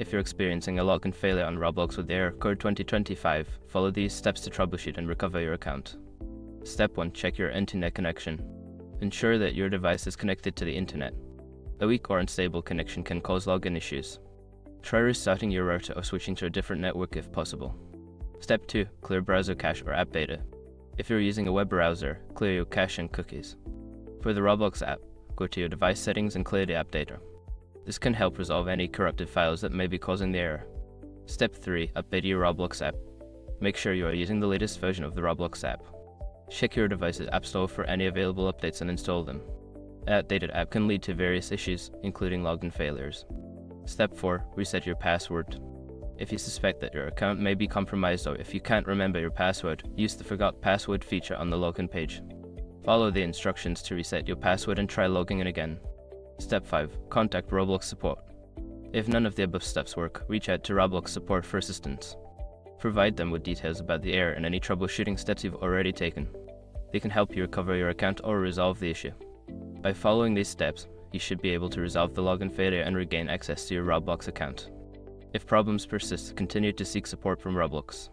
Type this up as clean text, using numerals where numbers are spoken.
If you're experiencing a login failure on Roblox with error code 2025, follow these steps to troubleshoot and recover your account. Step 1. Check your internet connection. Ensure that your device is connected to the internet. A weak or unstable connection can cause login issues. Try restarting your router or switching to a different network if possible. Step 2. Clear browser cache or app data. If you're using a web browser, clear your cache and cookies. For the Roblox app, go to your device settings and clear the app data. This can help resolve any corrupted files that may be causing the error. Step 3. Update your Roblox app. Make sure you are using the latest version of the Roblox app. Check your device's app store for any available updates and install them. An outdated app can lead to various issues, including login failures. Step 4. Reset your password. If you suspect that your account may be compromised or if you can't remember your password, use the Forgot Password feature on the login page. Follow the instructions to reset your password and try logging in again. Step 5. Contact Roblox support. If none of the above steps work, reach out to Roblox support for assistance. Provide them with details about the error and any troubleshooting steps you've already taken. They can help you recover your account or resolve the issue. By following these steps, you should be able to resolve the login failure and regain access to your Roblox account. If problems persist, continue to seek support from Roblox.